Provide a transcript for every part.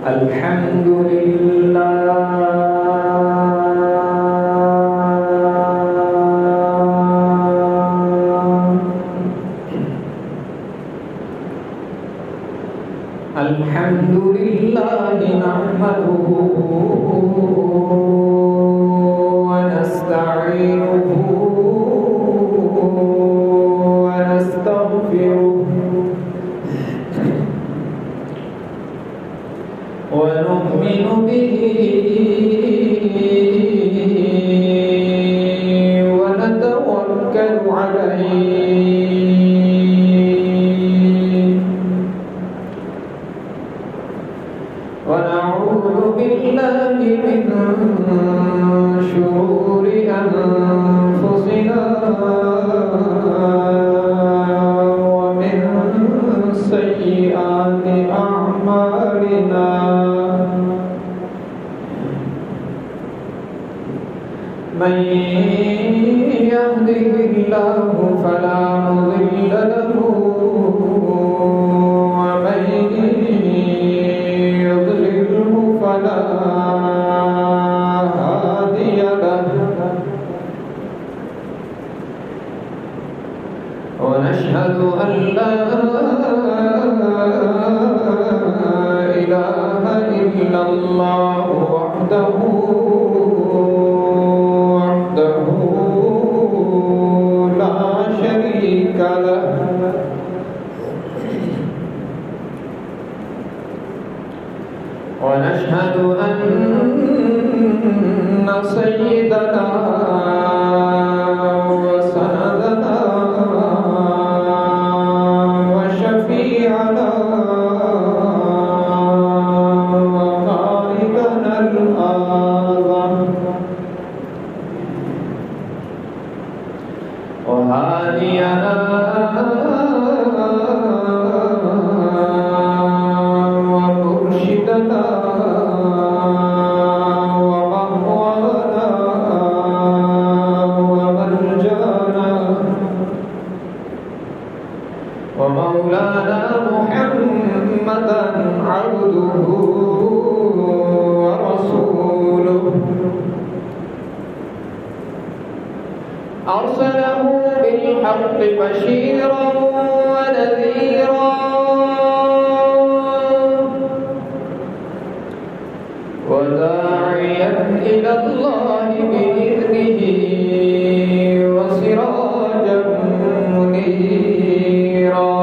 الحمد لله الحمد لله نحمده ونستعينه ونستغفره ونؤمن به ونتوكل عليه ونعوذ بالله من شرور أنفسنا ومن سيئات أعمالنا من يهده الله فلا مضل له ومن يضلله فلا هادي له ونشهد أن لا إله إلا الله وحده لا شريك له ونشهد أن سيدنا وسندنا وشفيعنا وقائدنا الأعظم وهادينا ومرشدنا ومهوانا ومرجانا ومولانا محمدا عبده ورسوله أرسله بالحق بشيرا ونذيرا وداعيا إلى الله بإذنه وسراجا منيرا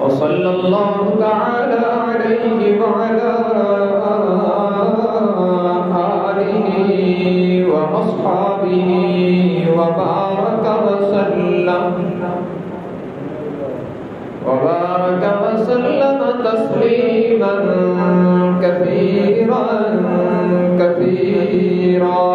وصلى الله تعالى عليه وعلى آله وأصحابه وبارك وسلم تسليما كثيرا كثيرا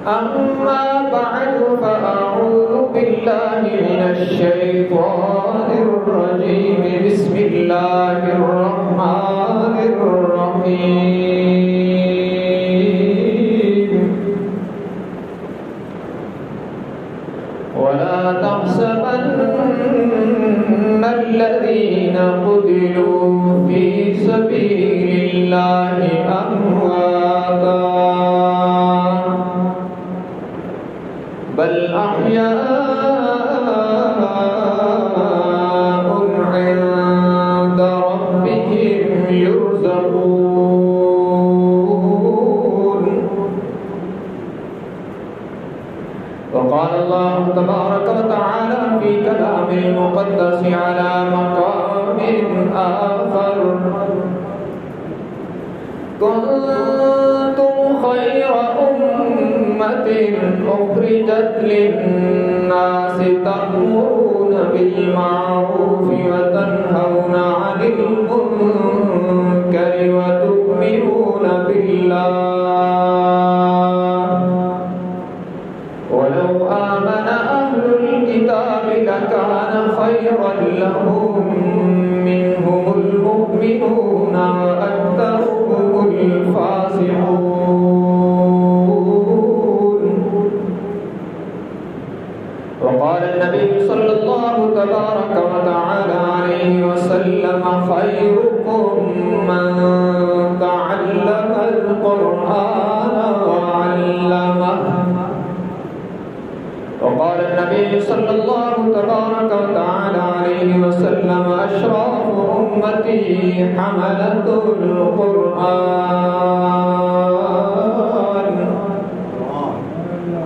أما بعد فأعوذ بالله من الشيطان الرجيم بسم الله الرحمن الرحيم ولا تحسبن الذين قتلوا في سبيل الله أمواتا بل أحياء عند ربهم يرزقون وقال الله تبارك وتعالى في كلام المقدس على مقام آخر كنتم خير أمة أخرجت للناس تأمرون بالمعروف وتنهون عن المنكر وتؤمنون بالله ولو آمن أهل الكتاب لكان خيرا لهم منهم المؤمنون وأكثرهم الفاسقون وقال النبي صلى الله تبارك وتعالى عليه وسلم خيركم من تعلم القرآن وعلمه. وقال النبي صلى الله تبارك وتعالى عليه وسلم أشراف أمتي حملة القرآن،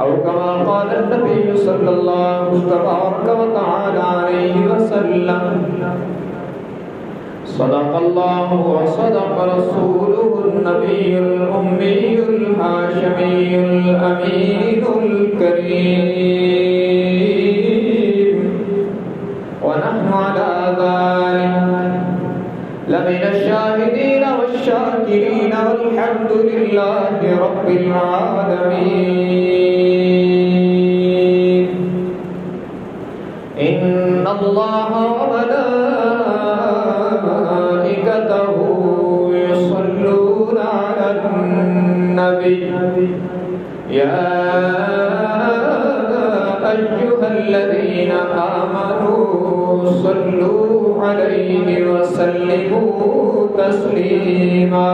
أو كما قال النبي صلى الله تبارك وتعالى عليه وسلم صدق الله وصدق رسوله النبي الأمي الهاشمي الأمين الكريم، ونحن على ذلك لمن الشاهدين والشاكرين، والحمد لله رب العالمين. إن الله وملائكته يصلون على النبي يا أيها الذين آمنوا صلوا عليه وسلموا تسليما.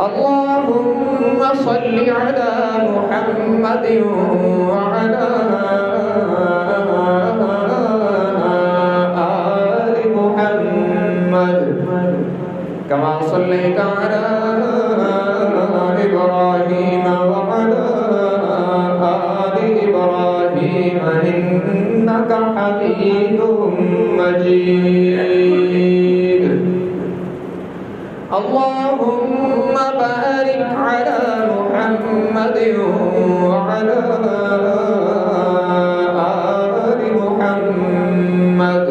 اللهم صل على محمد وعلى آل محمد كما صليت على إبراهيم وعلى آل إبراهيم إنك حميد مجيد. اللهم بارك على محمد وعلى آل محمد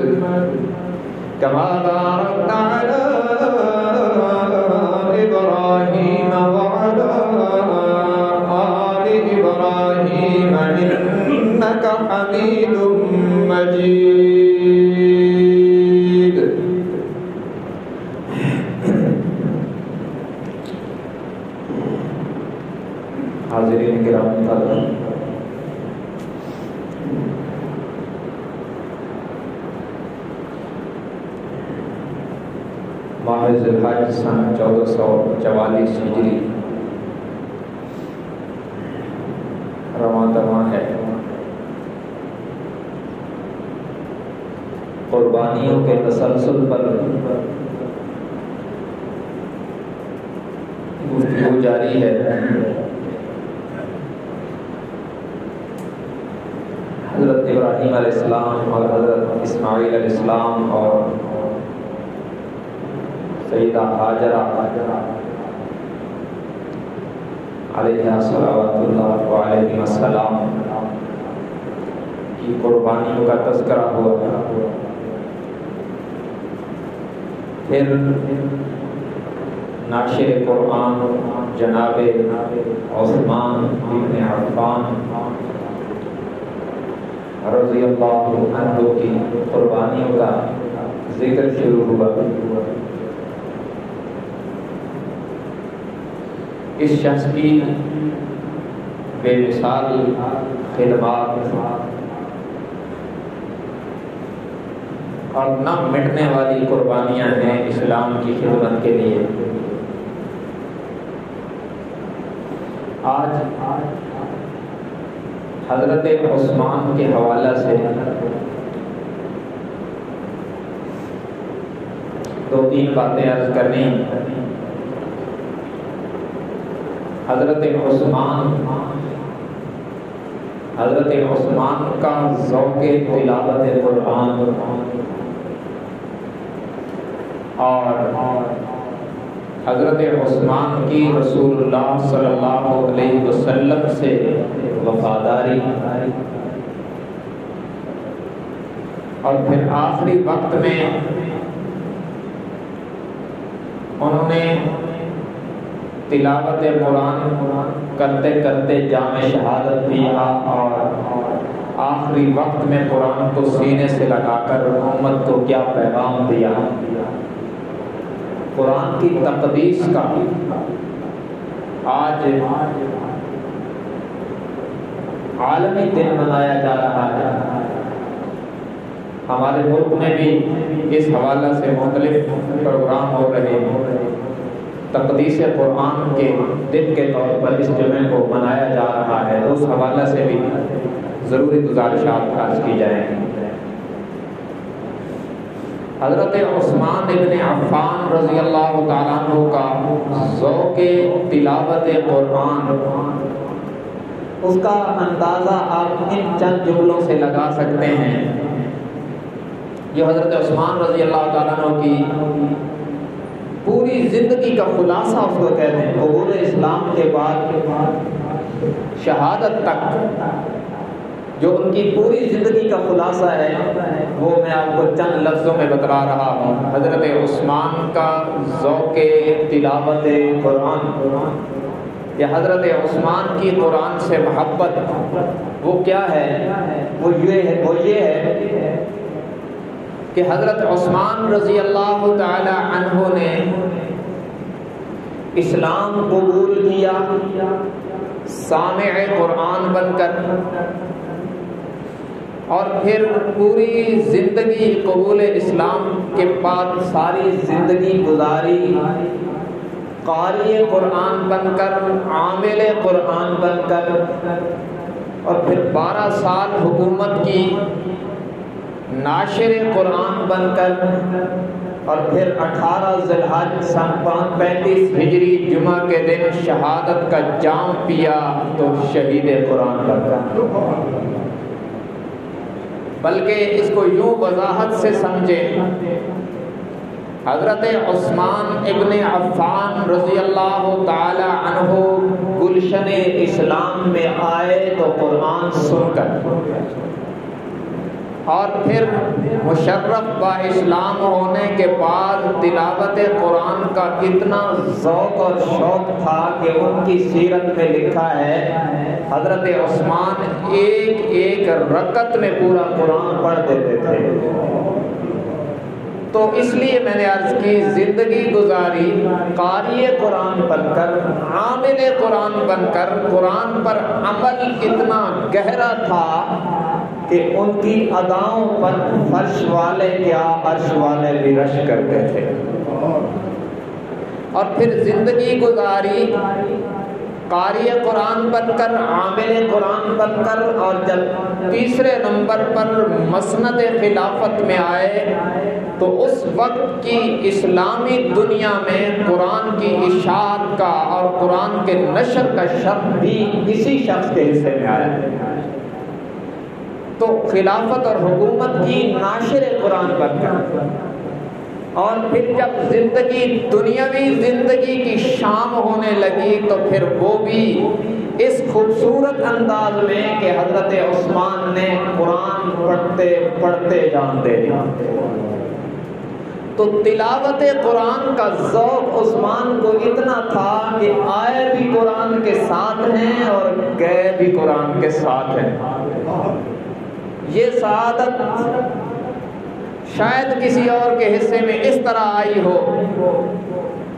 كما باركت على إبراهيم وعلى آل إبراهيم إنك حميد مجيد. حاضرین کرام، ماہ ذی الحج سن 1444 ہجری رواں دواں ہے. قربانیوں کے تسلسل پر گفتگو جاری ہے. حضرت ابراہیم علیہ السلام اور حضرت اسماعیل علیہ السلام اور سیدہ ہاجرہ علیہ صلوات اللہ علیہ السلام کی قربانیوں کا تذکرہ ہوا. پھر ناشر قرآن جناب عثمان بن عفان رضی اللہ عنہ کی قربانیوں کا ذکر شروع ہوا. اس شخص کی بے مثال خدمات اور نہ مٹنے والی قربانیاں ہیں اسلام کی خدمت کے لیے. آج حضرت عثمان کے حوالہ سے دو تین باتیں عرض کرنی. حضرت عثمان کا ذوق تلاوت قرآن اور حضرت عثمان کی رسول اللہ صلی اللہ علیہ وسلم سے وفاداری، اور پھر آخری وقت میں انہوں نے تلاوت قرآن کرتے کرتے جامع شہادت دیا اور آخری وقت میں قرآن کو سینے سے لگا کر امت کو کیا پیغام دیا. قرآن کی تقدیس کا آج عالمی دن منایا جا رہا ہے۔ ہمارے ملک میں بھی اس حوالے سے مختلف پروگرام ہو رہے ہیں۔ تقدیس قرآن کے دن کے طور پر اس جمعے کو منایا جا رہا ہے، تو اس حوالے سے بھی ضروری گزارشات عرض کی جائیں۔ حضرت عثمان ابن عفان رضی اللہ تعالیٰ عنہ کا ذوق تلاوت قرآن، اس کا اندازہ آپ ان چند جملوں سے لگا سکتے ہیں جو حضرت عثمان رضی اللہ تعالیٰ عنہ کی پوری زندگی کا خلاصہ اس کو کہتے ہیں۔ قبول اسلام کے بعد شہادت تک جو ان کی پوری زندگی کا خلاصہ ہے وہ میں آپ کو چند لفظوں میں بتلا رہا ہوں۔ حضرت عثمان کا ذوق تلاوت قرآن یا حضرت عثمان کی قرآن سے محبت وہ کیا ہے؟ وہ یہ ہے کہ حضرت عثمان رضی اللہ تعالی عنہ نے اسلام قبول کیا سامع قرآن بن کر، اور پھر پوری زندگی قبول اسلام کے بعد ساری زندگی گزاری قاری قرآن بن کر، عامل قرآن بن کر، اور پھر 12 سال حکومت کی ناشر قرآن بن کر، اور پھر 18 ذی الحج سن 35 ہجری جمعہ کے دن شہادت کا جام پیا تو شہید قرآن بن کر۔ بلکہ اس کو یوں وضاحت سے سمجھیں، حضرت عثمان ابن عفان رضی اللہ تعالی عنہ گلشن اسلام میں آئے تو قرآن سن کر، اور پھر مشرف با اسلام ہونے کے بعد تلاوت قرآن کا اتنا ذوق اور شوق تھا کہ ان کی سیرت میں لکھا ہے حضرت عثمان ایک ایک رکعت میں پورا قرآن پڑھ دیتے تھے۔ تو اس لیے میں نے عرض کی زندگی گزاری قاری قرآن بن کر، عامل قرآن بن کر، قرآن پر عمل اتنا گہرا تھا کہ ان کی اداؤں پر فرش والے کیا عرش والے بھی رش کرتے تھے۔ اور پھر زندگی گزاری قاری قرآن بن کر، عامل قرآن بن کر، اور جب تیسرے نمبر پر مسند خلافت میں آئے تو اس وقت کی اسلامی دنیا میں قرآن کی اشاعت کا اور قرآن کے نشر کا شرف بھی اسی شخص کے حصے میں آیا۔ تو خلافت اور حکومت کی ناشر قرآن بن کر، اور پھر جب زندگی دنیاوی زندگی کی شام ہونے لگی تو پھر وہ بھی اس خوبصورت انداز میں کہ حضرت عثمان نے قرآن پڑھتے پڑھتے جان دے دی۔ تو تلاوت قرآن کا ذوق عثمان کو اتنا تھا کہ آئے بھی قرآن کے ساتھ ہیں اور گئے بھی قرآن کے ساتھ ہیں۔ یہ سعادت شاید کسی اور کے حصے میں اس طرح آئی ہو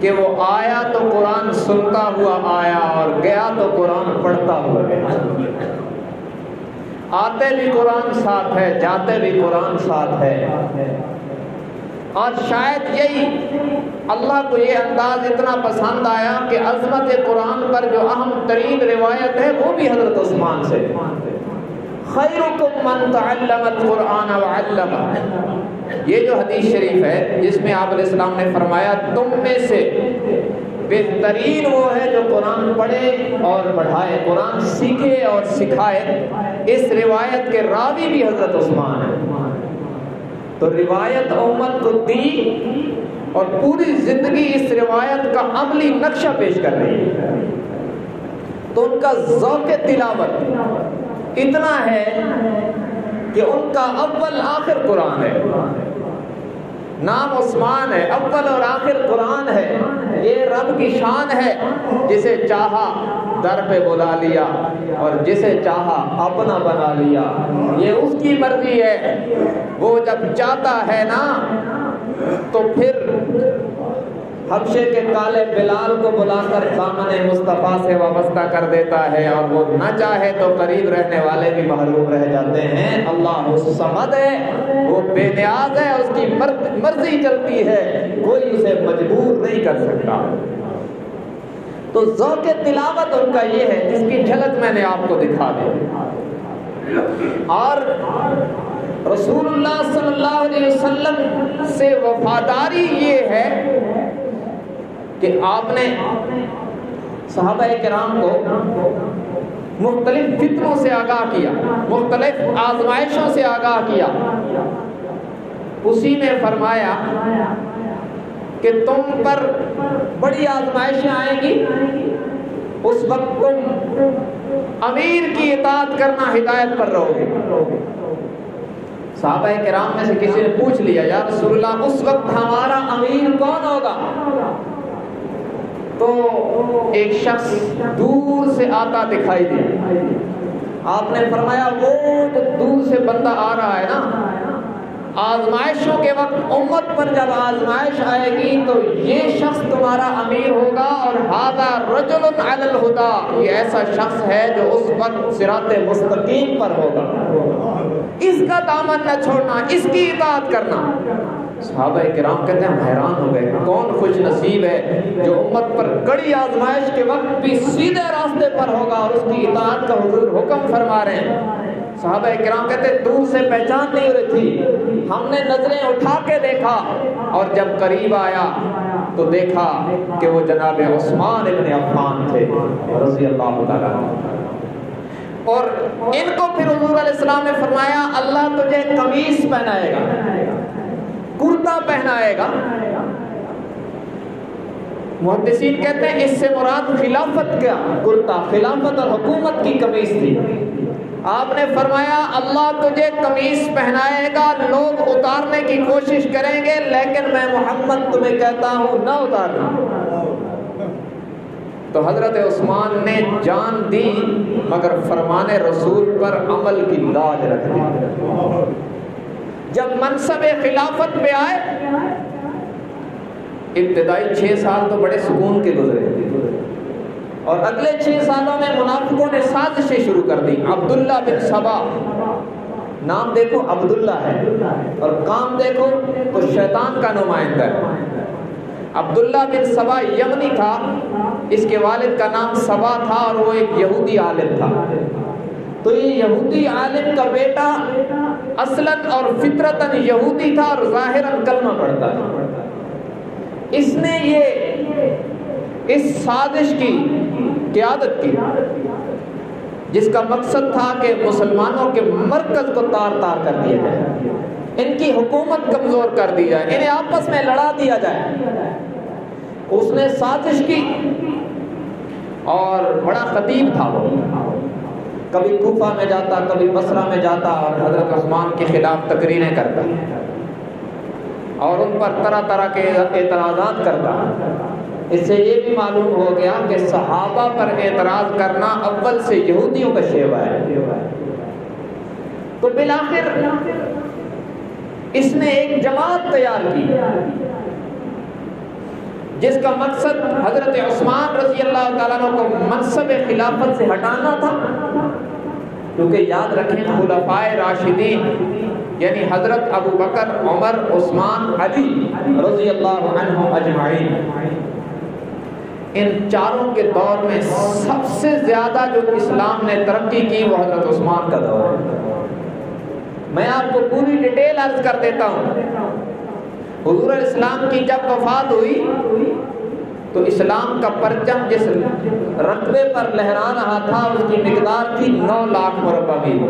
کہ وہ آیا تو قرآن سنتا ہوا آیا اور گیا تو قرآن پڑھتا ہوا گیا۔ آتے بھی قرآن ساتھ ہے، جاتے بھی قرآن ساتھ ہے۔ اور شاید یہی اللہ کو یہ انداز اتنا پسند آیا کہ عظمت قرآن پر جو اہم ترین روایت ہے وہ بھی حضرت عثمان سے، خیرکم من تعلم القرآن وعلمہ۔ یہ جو حدیث شریف ہے جس میں آپ علیہ السلام نے فرمایا تم میں سے بہترین وہ ہے جو قرآن پڑھے اور پڑھائے، قرآن سیکھے اور سکھائے، اس روایت کے راوی بھی حضرت عثمان ہے۔ تو روایت امت کو دی اور پوری زندگی اس روایت کا عملی نقشہ پیش کر رہی ہے۔ تو ان کا ذوق تلاوت اتنا ہے کہ ان کا اول آخر قرآن ہے، نام عثمان ہے، اول اور آخر قرآن ہے۔ یہ رب کی شان ہے، جسے چاہا در پہ بلا لیا اور جسے چاہا اپنا بنا لیا، یہ اس کی مرضی ہے۔ وہ جب چاہتا ہے نا تو پھر حبشے کے کالے بلال کو بلا کر دامن مصطفیٰ سے وابستہ کر دیتا ہے، اور وہ نہ چاہے تو قریب رہنے والے بھی محروم رہ جاتے ہیں۔ اللہ الصمد ہے، وہ بے نیاز ہے، اس کی مرضی چلتی ہے، کوئی اسے مجبور نہیں کر سکتا۔ تو ذوق تلاوت ان کا یہ ہے جس کی جھلک میں نے آپ کو دکھا دی۔ اور رسول اللہ صلی اللہ علیہ وسلم سے وفاداری یہ ہے کہ آپ نے صحابہ کرام کو مختلف فتنوں سے آگاہ کیا، مختلف آزمائشوں سے آگاہ کیا۔ اسی میں فرمایا کہ تم پر بڑی آزمائشیں آئیں گی، اس وقت تم امیر کی اطاعت کرنا ہدایت پر رہو گے۔ صحابہ کرام میں سے کسی نے پوچھ لیا، یا رسول اللہ اس وقت ہمارا امیر کون ہوگا؟ تو ایک شخص دور سے آتا دکھائی دیا۔ آپ نے فرمایا وہ جو دور سے بندہ آ رہا ہے نا، آزمائشوں کے وقت امت پر جب آزمائش آئے گی تو یہ شخص تمہارا امیر ہوگا، اور ھذا رجل علی الہدی، یہ ایسا شخص ہے جو اس وقت صراط مستقیم پر ہوگا، اس کا دامن نہ چھوڑنا، اس کی اطاعت کرنا۔ صحابہ کرام کہتے ہیں ہم حیران ہو گئے، کون خوش نصیب ہے جو امت پر کڑی آزمائش کے وقت بھی سیدھے راستے پر ہوگا اور اس کی اطاعت کا حضور حکم فرما رہے ہیں۔ صحابہ کرام کہتے ہیں دور سے پہچان نہیں ہو رہی تھی، ہم نے نظریں اٹھا کے دیکھا، اور جب قریب آیا تو دیکھا کہ وہ جناب عثمان ابن عفان تھے رضی اللہ تعالیٰ عنہ۔ اور ان کو پھر حضور علیہ السلام نے فرمایا اللہ تجھے قمیص پہنائے گا، کرتا پہنائے گا۔ محدثین کہتے ہیں اس سے مراد خلافت کا کرتا، خلافت اور حکومت کی قمیص تھی۔ آپ نے فرمایا اللہ تجھے قمیص پہنائے گا، لوگ اتارنے کی کوشش کریں گے لیکن میں محمد تمہیں کہتا ہوں نہ اتارنا۔ تو حضرت عثمان نے جان دی مگر فرمان رسول پر عمل کی لاج رکھ دی۔ جب منصب خلافت پہ آئے، ابتدائی 6 سال تو بڑے سکون کے گزرے، اور اگلے 6 سالوں میں منافقوں نے سازشیں شروع کر دی۔ عبداللہ بن سبا، نام دیکھو عبداللہ ہے اور کام دیکھو تو شیطان کا نمائندہ ہے۔ عبداللہ بن سبا یمنی تھا، اس کے والد کا نام سبا تھا اور وہ ایک یہودی عالم تھا۔ تو یہ یہودی عالم کا بیٹا اصلاً اور فطرتاً یہودی تھا اور ظاہراً کلمہ پڑھتا تھا۔ اس نے یہ اس سازش کی قیادت کی جس کا مقصد تھا کہ مسلمانوں کے مرکز کو تار تار کر دیا جائے، ان کی حکومت کمزور کر دی جائے، انہیں آپس میں لڑا دیا جائے۔ اس نے سازش کی اور بڑا خطیب تھا، وہ کبھی کوفہ میں جاتا، کبھی بصرہ میں جاتا اور حضرت عثمان کے خلاف تقریریں کرتا اور ان پر طرح طرح کے اعتراضات کرتا۔ اس سے یہ بھی معلوم ہو گیا کہ صحابہ پر اعتراض کرنا اول سے یہودیوں کا شیوہ ہے۔ تو بالآخر اس نے ایک جماعت تیار کی جس کا مقصد حضرت عثمان رضی اللہ تعالیٰ عنہ کو منصب خلافت سے ہٹانا تھا، کیونکہ یاد رکھیں خلفائے راشدین یعنی حضرت ابو بکر، عمر، عثمان، علی رضی اللہ عنہم اجمعین، ان چاروں کے دور میں سب سے زیادہ جو اسلام نے ترقی کی وہ حضرت عثمان کا دور ہے۔ میں آپ کو پوری ڈیٹیل عرض کر دیتا ہوں۔ حضور علیہ السلام کی جب وفات ہوئی تو اسلام کا پرچم جس رقبے پر لہرا رہا تھا اس کی مقدار تھی 9 لاکھ مربع میل۔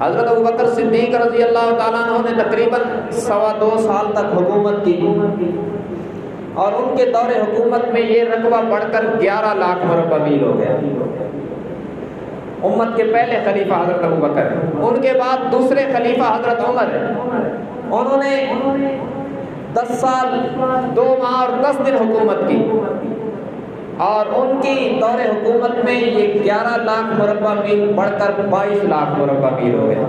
حضرت ابوبکر صدیق رضی اللہ تعالیٰ عنہ نے تقریباً 2.25 سال تک حکومت کی اور ان کے دور حکومت میں یہ رقبہ بڑھ کر 11 لاکھ مربع میل ہو گیا۔ امت کے پہلے خلیفہ حضرت ابوبکر، ان کے بعد دوسرے خلیفہ حضرت عمر، انہوں نے 10 سال 2 ماہ اور 10 دن حکومت کی اور ان کی دور حکومت میں یہ 11 لاکھ مربع میل بڑھ کر 22 لاکھ مربع میل ہو گیا۔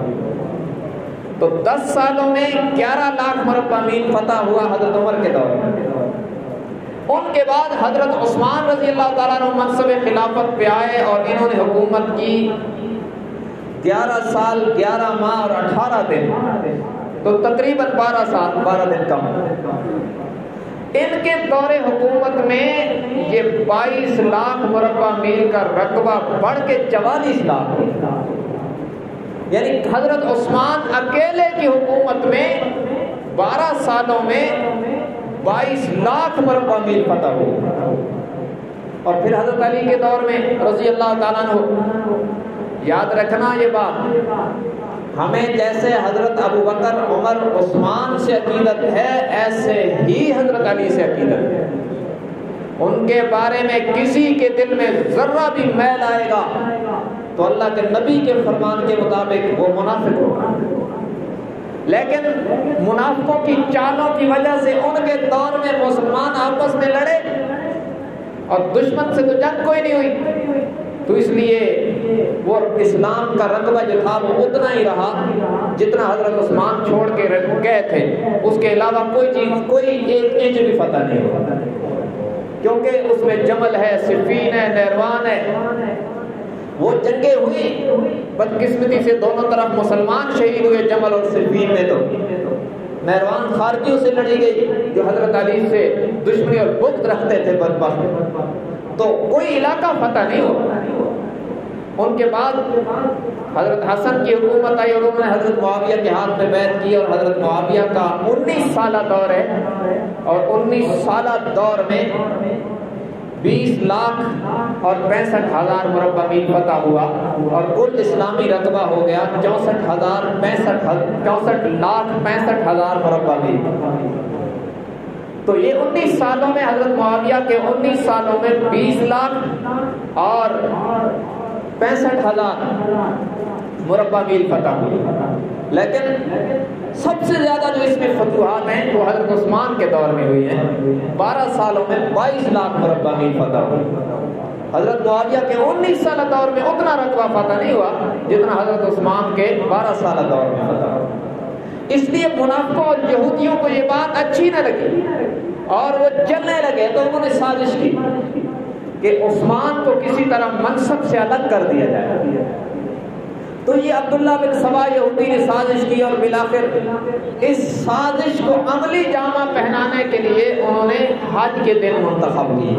تو 10 سالوں میں 11 لاکھ مربع میل فتح ہوا حضرت عمر کے دور میں۔ ان کے بعد حضرت عثمان رضی اللہ تعالیٰ عنہ منصب خلافت پہ آئے اور انہوں نے حکومت کی 11 سال 11 ماہ اور 18 دن، تو تقریباً 12 سال 12 دن کم۔ ان کے دور حکومت میں یہ 22 لاکھ مربع میل کا رقبہ بڑھ کے 44 لاکھ، یعنی حضرت عثمان اکیلے کی حکومت میں 12 سالوں میں 22 لاکھ مربع میل فتح ہو۔ اور پھر حضرت علی کے دور میں رضی اللہ تعالیٰ عنہ، یاد رکھنا یہ بات، ہمیں جیسے حضرت ابو بکر عمر عثمان سے عقیدت ہے ایسے ہی حضرت علی سے عقیدت ہے۔ ان کے بارے میں کسی کے دل میں ذرہ بھی میل آئے گا تو اللہ کے نبی کے فرمان کے مطابق وہ منافق ہوگا۔ لیکن منافقوں کی چالوں کی وجہ سے ان کے دور میں مسلمان آپس میں لڑے اور دشمن سے تو جنگ کوئی نہیں ہوئی، تو اس لیے وہ اسلام کا رقبہ جو تھا وہ اتنا ہی رہا جتنا حضرت عثمان چھوڑ کے گئے تھے، اس کے علاوہ کوئی چیز، کوئی ایک انچ بھی فتح نہیں ہوا، کیونکہ اس میں جمل ہے، صفین ہے، نیروان ہے۔ وہ جنگیں ہوئی، بدقسمتی سے دونوں طرف مسلمان شہید ہوئے، جمل اور صفین میں تو نیروان خارجیوں سے لڑی گئی جو حضرت علی سے دشمنی اور بغض رکھتے تھے بدبخت، تو کوئی علاقہ فتح نہیں ہوا۔ ان کے بعد حضرت حسن کی حکومت آئی اور انہوں نے حضرت معاویہ کے ہاتھ میں بیعت کی، اور حضرت معاویہ کا 19 سالہ دور ہے، اور 19 سالہ دور میں 20 لاکھ اور 65,000 مربع میل فتح ہوا، اور کل اسلامی رقبہ ہو گیا 64 لاکھ 65,000 مربع میل۔ تو یہ 19 سالوں میں حضرت معاویہ کے 19 سالوں میں 20 لاکھ اور 65,000 مربع میل فتح ہوئی۔ لیکن سب سے زیادہ جو اس میں فتوحات ہیں وہ حضرت عثمان کے دور میں ہوئی ہیں، 12 سالوں میں 22 لاکھ مربع میل فتح ہوئی۔ حضرت معاویہ کے 19 سالہ دور میں اتنا رقبہ فتح نہیں ہوا جتنا حضرت عثمان کے 12 سالہ دور میں فتح ہوا۔ اس لیے منافقوں اور یہودیوں کو یہ بات اچھی نہ لگی اور وہ جلنے لگے، تو انہوں نے سازش کی کہ عثمان کو کسی طرح منصب سے الگ کر دیا جائے۔ تو یہ عبداللہ بن سبا یہودی نے سازش کی، اور بالآخر اس سازش کو عملی جامہ پہنانے کے لیے انہوں نے حج کے دن منتخب کیے۔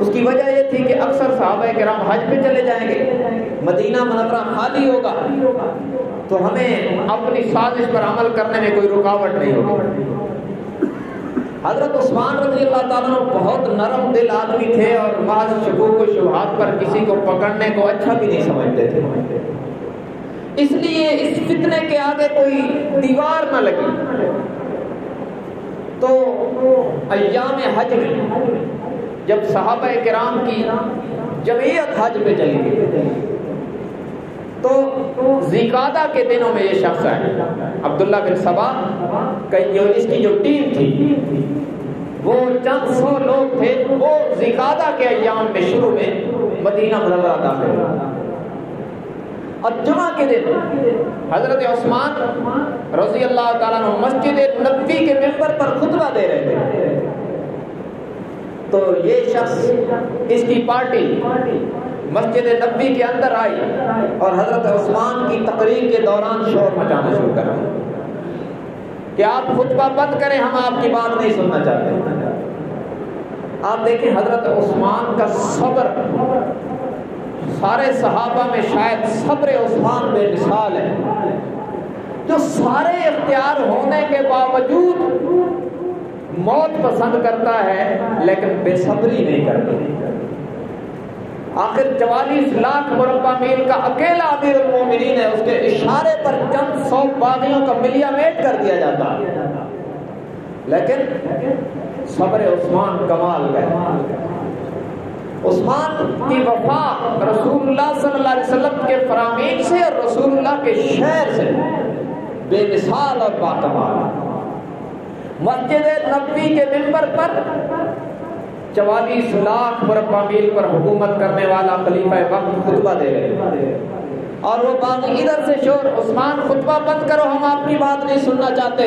اس کی وجہ یہ تھی کہ اکثر صحابہ کرام حج پہ چلے جائیں گے، مدینہ منورہ خالی ہوگا، تو ہمیں اپنی سازش پر عمل کرنے میں کوئی رکاوٹ نہیں ہوگی۔ حضرت عثمان رضی اللہ تعالیٰ عنہ بہت نرم دل آدمی تھے، اور بعض شکوک و شبہات پر کسی کو پکڑنے کو اچھا بھی نہیں سمجھتے تھے، اس لیے اس فتنے کے آگے کوئی دیوار نہ لگی۔ تو ایام حج میں جب صحابہ کرام کی جمعیت حج پہ چلی گئی، تو ذیقعدہ کے دنوں میں یہ شخص ہے عبداللہ بن سبا، اس کی جو ٹیم تھی وہ چند سو لوگ تھے، وہ ذیقعدہ کے ایام میں شروع میں مدینہ منورہ داخل ہوئے، اور جمعہ کے دن حضرت عثمان رضی اللہ تعالیٰ عنہ مسجد نبوی کے ممبر پر خطبہ دے رہے تھے۔ تو یہ شخص، اس کی پارٹی مسجد نبوی کے اندر آئی اور حضرت عثمان کی تقریر کے دوران شور مچانا شروع کر دیا کہ آپ خطبہ بند کریں، ہم آپ کی بات نہیں سننا چاہتے۔ آپ دیکھیں حضرت عثمان کا صبر، سارے صحابہ میں شاید صبر عثمان بے مثال ہے، جو سارے اختیار ہونے کے باوجود موت پسند کرتا ہے لیکن بے صبری نہیں کرتا۔ آخر 44 لاکھ مربع میل کا اکیلا امیر المومنین ہے، اس کے اشارے پر چند 100 باغیوں کا ملیا میٹ کر دیا جاتا، لیکن صبر عثمان کمال کا ہے۔ عثمان کی وفا رسول اللہ صلی اللہ علیہ وسلم کے فرامین سے اور رسول اللہ کے شہر سے بے مثال اور باکمال۔ مسجد نبوی کے ممبر پر 44 لاکھ مربع میل پر حکومت کرنے والا خلیفہ وقت خطبہ دے رہے، اور وہ باقی ادھر سے شور، عثمان خطبہ بند کرو، ہم آپ کی بات نہیں سننا چاہتے۔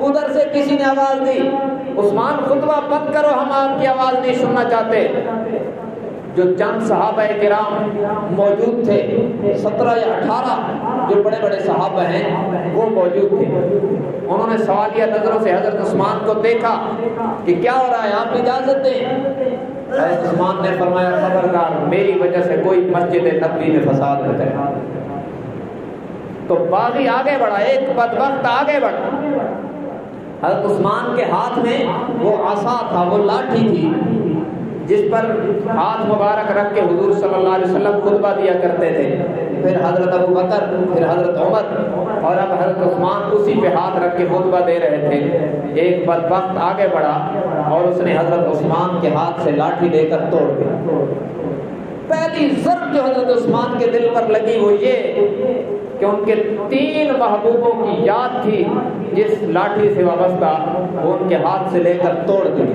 ادھر سے کسی نے آواز دی عثمان خطبہ بند کرو، ہم آپ کی آواز نہیں سننا چاہتے۔ جو چند صحابہ کرام موجود تھے، 17 یا 18 جو بڑے بڑے صحابہ ہیں وہ موجود تھے، انہوں نے سوالیہ نظروں سے حضرت عثمان کو دیکھا کہ کیا ہو رہا ہے، آپ اجازت دیں۔ حضرت عثمان نے فرمایا خبردار، میری وجہ سے کوئی مسجد نبوی میں فساد نہ کرے۔ تو باغی آگے بڑھا، ایک بدبخت آگے بڑھا۔ حضرت عثمان کے ہاتھ میں وہ عصا تھا، وہ لاٹھی تھی جس پر ہاتھ مبارک رکھ کے حضور صلی اللہ علیہ وسلم خطبہ دیا کرتے تھے۔ پھر حضرت ابو بکر، پھر حضرت عمر، اور اب حضرت عثمان اسی پہ ہاتھ رکھ کے خطبہ دے رہے تھے۔ ایک بدبخت آگے بڑھا اور اس نے حضرت عثمان کے ہاتھ سے لاٹھی لے کر توڑ دی۔ پہلی ضرب جو حضرت عثمان کے دل پر لگی وہ یہ کہ ان کے 3 محبوبوں کی یاد تھی جس لاٹھی سے وابستہ، وہ ان کے ہاتھ سے لے کر توڑ دی۔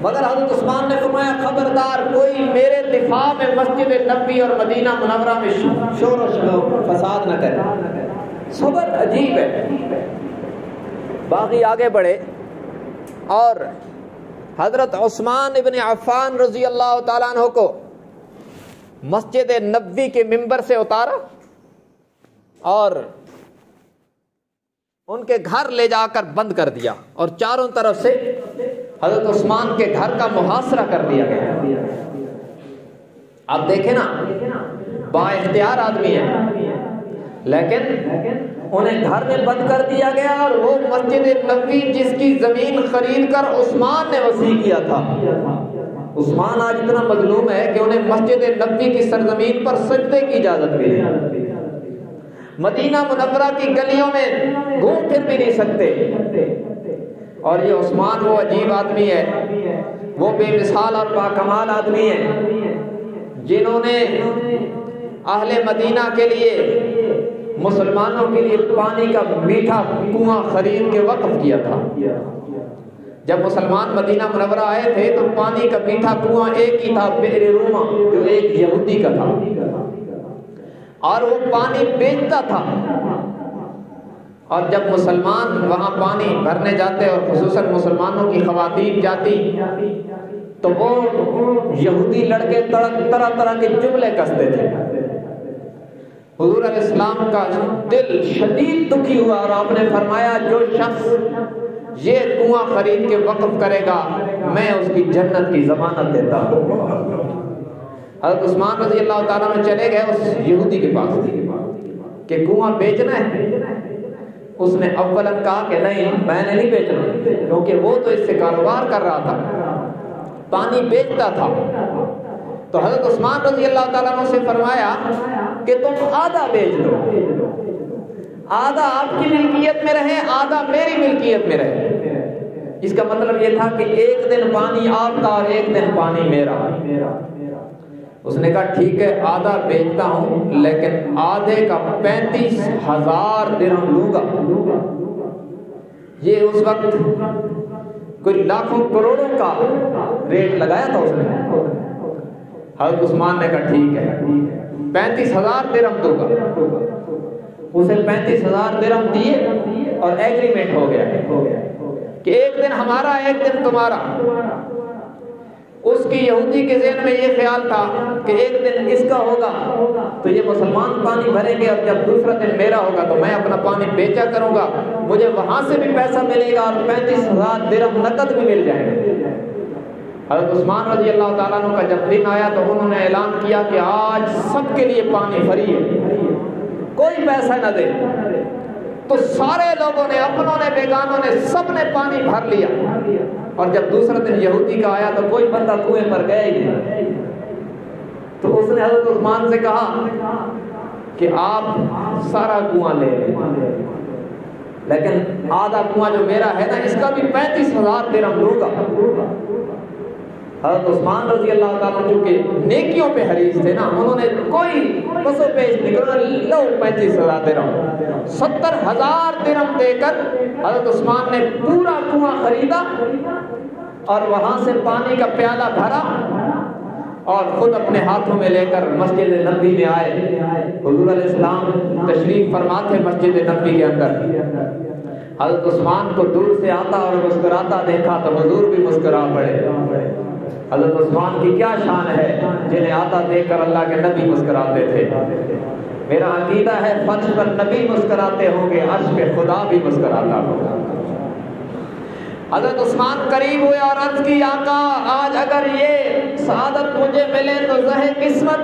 مگر حضرت عثمان نے فرمایا خبردار، کوئی میرے دفاع میں مسجد نبوی اور مدینہ منورہ میں شور و فساد نہ کرے۔ صبر عجیب ہے۔ باقی آگے بڑھے اور حضرت عثمان ابن عفان رضی اللہ تعالیٰ عنہ کو مسجد نبوی کے ممبر سے اتارا اور ان کے گھر لے جا کر بند کر دیا، اور چاروں طرف سے حضرت عثمان کے گھر کا محاصرہ کر دیا گیا۔ آپ دیکھیں نا، با اختیار آدمی ہے لیکن انہیں گھر میں بند کر دیا گیا، اور وہ مسجد نبوی جس کی زمین خرید کر عثمان نے وسیع کیا تھا، عثمان آج اتنا مظلوم ہے کہ انہیں مسجد نبوی کی سرزمین پر سجدے کی اجازت بھی نہیں، مدینہ منورہ کی گلیوں میں گھوم پھر بھی نہیں سکتے۔ اور یہ عثمان وہ عجیب آدمی ہے، وہ بے مثال اور باکمال آدمی ہے جنہوں نے اہل مدینہ کے لیے، مسلمانوں کے لیے پانی کا میٹھا کنواں خرید کے وقف کیا تھا۔ جب مسلمان مدینہ منورہ آئے تھے تو پانی کا میٹھا کنواں ایک ہی تھا، بئر روما، جو ایک یہودی کا تھا، اور وہ پانی بیچتا تھا۔ اور جب مسلمان وہاں پانی بھرنے جاتے اور خصوصاً مسلمانوں کی خواتین جاتی تو وہ یہودی لڑکے طرح طرح کے جملے کستے تھے۔ حضور علیہ السلام کا دل شدید دکھی ہوا اور آپ نے فرمایا جو شخص یہ کنواں خرید کے وقف کرے گا میں اس کی جنت کی ضمانت دیتا ہوں۔ حضرت عثمان رضی اللہ تعالیٰ میں چلے گئے اس یہودی کے پاس کہ کنواں بیچنا ہے۔ اس نے اولاً کہا کہ نہیں، میں نے نہیں بیچنا، کیونکہ وہ تو اس سے کاروبار کر رہا تھا، پانی بیچتا تھا۔ تو حضرت عثمان رضی اللہ تعالیٰ عنہ سے فرمایا کہ تم آدھا بیچ دو، آدھا آپ کی ملکیت میں رہے، آدھا میری ملکیت میں رہے۔ اس کا مطلب یہ تھا کہ ایک دن پانی آپ کا اور ایک دن پانی میرا۔ اس نے کہا ٹھیک ہے، آدھا بیچتا ہوں لیکن آدھے کا 35,000 درہم لوں گا۔ یہ اس وقت کوئی لاکھوں کروڑوں کا ریٹ لگایا تھا اس نے۔ حضرت عثمان نے کہا ٹھیک ہے، 35,000 درہم دوں گا۔ اسے 35,000 درہم دیے اور ایگریمنٹ ہو گیا کہ ایک دن ہمارا ایک دن تمہارا۔ اس کی یہودی کے ذہن میں یہ خیال تھا کہ ایک دن اس کا ہوگا تو یہ مسلمان پانی بھریں گے، اور جب دوسرا دن میرا ہوگا تو میں اپنا پانی بیچا کروں گا، مجھے وہاں سے بھی پیسہ ملے گا اور 35,000 درہم نقد بھی مل جائے گا۔ حضرت عثمان رضی اللہ تعالیٰ عنہ کا جب دن آیا تو انہوں نے اعلان کیا کہ آج سب کے لیے پانی فری ہے، کوئی پیسہ نہ دے۔ تو سارے لوگوں نے، اپنوں نے بیگانوں نے، سب نے پانی بھر لیا، اور جب دوسرا دن یہودی کا آیا تو کوئی بندہ کنویں پر گیا ہی نہیں۔ تو اس نے حضرت عثمان سے کہا کہ آپ سارا کنواں لے لیں، لیکن آدھا کنواں جو میرا ہے نا اس کا بھی 35,000 درہم لوں گا۔ حضرت عثمان رضی اللہ تعالیٰ چونکہ نیکیوں پہ حریص تھے نا، انہوں نے کوئی پسو پیش نہیں کرنا، لو 35,000 درہم، 70,000 درہم دے کر حضرت عثمان نے پورا کنواں خریدا اور وہاں سے پانی کا پیالہ بھرا اور خود اپنے ہاتھوں میں لے کر مسجد نبوی میں آئے۔ حضور علیہ السلام تشریف فرما تھے مسجد نبوی کے اندر، حضرت عثمان کو دور سے آتا اور مسکراتا دیکھا تو حضور بھی مسکرا پڑے۔ حضرت عثمان کی کیا شان ہے جنہیں آتا دیکھ کر اللہ کے نبی مسکراتے تھے۔ میرا عقیدہ ہے فرش پر نبی مسکراتے ہوں گے، عرش پہ خدا بھی مسکراتا ہوگا۔ حضرت عثمان قریب ہوئے اور عرض کی آقا آج اگر یہ سعادت مجھے ملے تو زہے قسمت،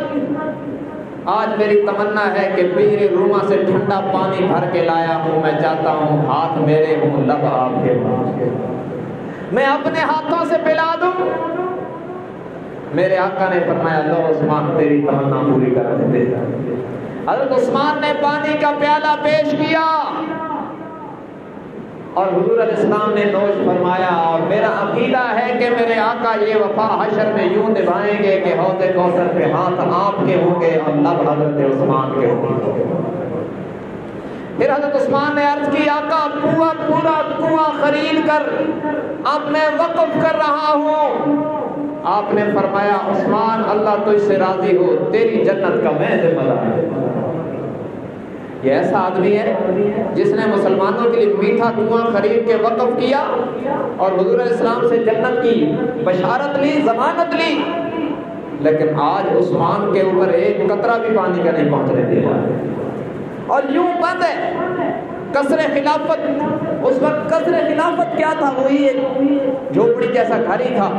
آج میری تمنا ہے کہ بحر روما سے ٹھنڈا پانی بھر کے لایا ہوں، میں چاہتا ہوں ہاتھ میرے ہوں لب آپ کے ہوں، میں اپنے ہاتھوں سے پلا دوں۔ میرے آقا نے فرمایا لو عثمان تیری تمنا پوری کر دے۔ حضرت عثمان نے پانی کا پیالہ پیش کیا اور حضور علیہ السلام نے نوش فرمایا، اور میرا عقیدہ ہے کہ میرے آقا یہ وفا حشر میں یوں نبھائیں گے کہ حوض کوثر پہ ہاتھ آپ کے ہوں گے اور لب حضرت عثمان کے ہوں گے۔ پھر حضرت عثمان نے عرض کی آقا پورا کنواں خرید کر اب میں وقف کر رہا ہوں۔ آپ نے فرمایا عثمان اللہ تجھ سے راضی ہو، تیری جنت کا میں ذمہ دار ہوں۔ یہ ایسا آدمی ہے جس نے مسلمانوں کے لیے میٹھا کنواں خرید کے وقف کیا اور حضور علیہ السلام سے جنت کی بشارت لی، ضمانت لی، لیکن آج عثمان کے اوپر ایک قطرہ بھی پانی کا نہیں پہنچنے دیا اور یوں بند ہے۔ قصر خلافت، اس وقت قصر خلافت کیا تھا؟ وہی ایک جھوپڑی جیسا گھر ہی تھا،